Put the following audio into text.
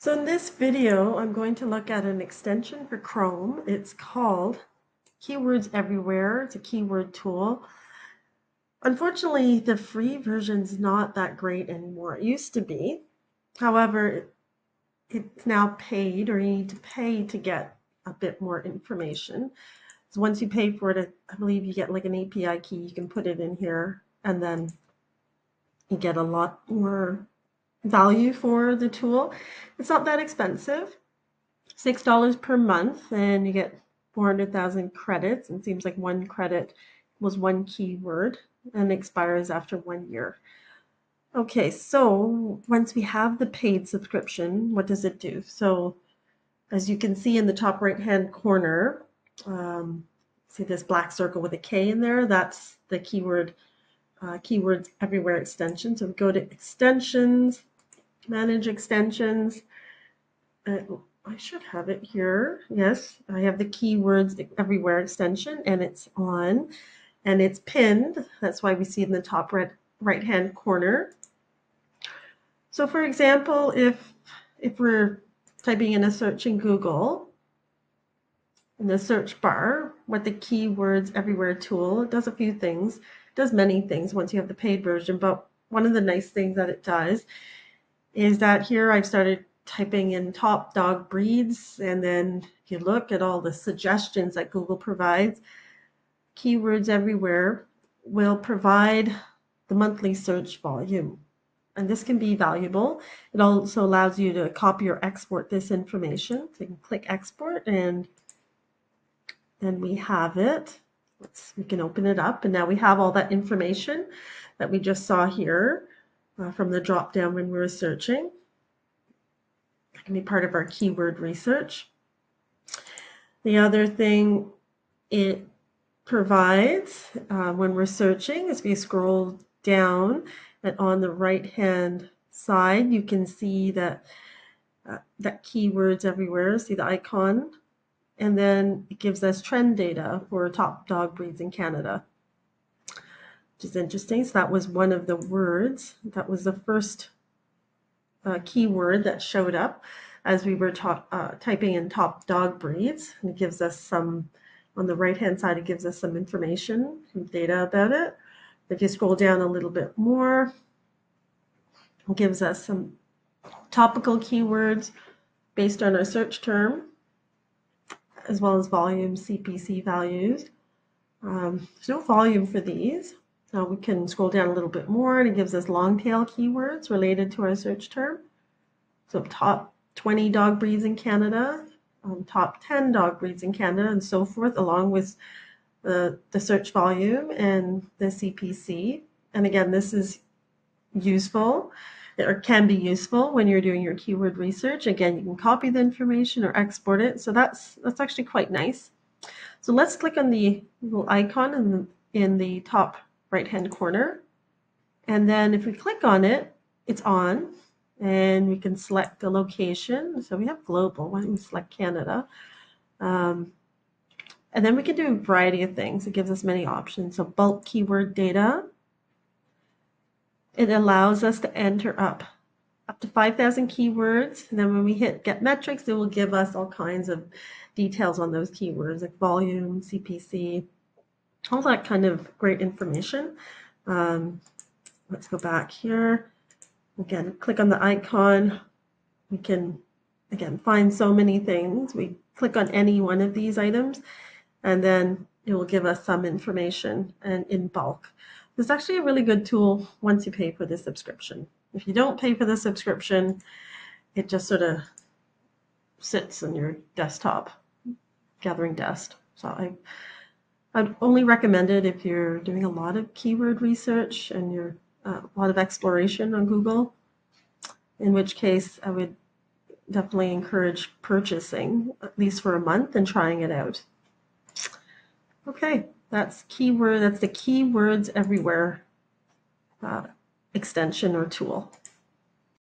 So in this video, I'm going to look at an extension for Chrome. It's called Keywords Everywhere. It's a keyword tool. Unfortunately, the free version's not that great anymore. It used to be. However, it's now paid, or you need to pay to get a bit more information. So once you pay for it, I believe you get like an API key. You can put it in here, and then you get a lot more value for the tool. It's not that expensive. $6 per month, and you get 400,000 credits. It seems like one credit was one keyword and expires after 1 year. Okay, so once we have the paid subscription, what does it do? So as you can see in the top right hand corner, see this black circle with a K in there? That's the Keywords Everywhere extension. So we go to extensions, manage extensions. I should have it here. Yes, I have the Keywords Everywhere extension, and it's on, and it's pinned. That's why we see it in the top right hand corner. So for example, if we're typing in a search in Google, in the search bar, with the Keywords Everywhere tool, it does a few things. It does many things once you have the paid version, but one of the nice things that it does is that here I've started typing in top dog breeds, and then if you look at all the suggestions that Google provides, Keywords Everywhere will provide the monthly search volume, and this can be valuable. It also allows you to copy or export this information. So you can click export, and then we have it. We can open it up, and now we have all that information that we just saw here from the drop down when we were searching. It can be part of our keyword research. The other thing it provides when we're searching is we scroll down, and on the right hand side you can see that Keywords Everywhere. See the icon, and then it gives us trend data for top dog breeds in Canada, which is interesting. So that was one of the words. That was the first keyword that showed up as we were typing in top dog breeds. And it gives us some, on the right hand side, it gives us some information, some data about it. If you scroll down a little bit more, it gives us some topical keywords based on our search term, as well as volume CPC values. There's no volume for these. So we can scroll down a little bit more, and it gives us long tail keywords related to our search term. So top 20 dog breeds in Canada, top 10 dog breeds in Canada, and so forth, along with the search volume and the CPC. And again, this is useful, or can be useful when you're doing your keyword research. Again, you can copy the information or export it. So that's actually quite nice. So let's click on the little icon in the top right-hand corner. And then if we click on it, it's on, and we can select the location. So we have global. Why don't we select Canada? And then we can do a variety of things. It gives us many options. So bulk keyword data. It allows us to enter up to 5,000 keywords. And then when we hit get metrics, it will give us all kinds of details on those keywords, like volume, CPC, all that kind of great information. Let's go back here. Again, click on the icon. We can, again, find so many things. We click on any one of these items, and then it will give us some information and in bulk. This is actually a really good tool once you pay for the subscription. If you don't pay for the subscription, it just sort of sits on your desktop, gathering dust. So I'd only recommend it if you're doing a lot of keyword research and you're a lot of exploration on Google, in which case I would definitely encourage purchasing at least for a month and trying it out. Okay, that's the Keywords Everywhere extension or tool.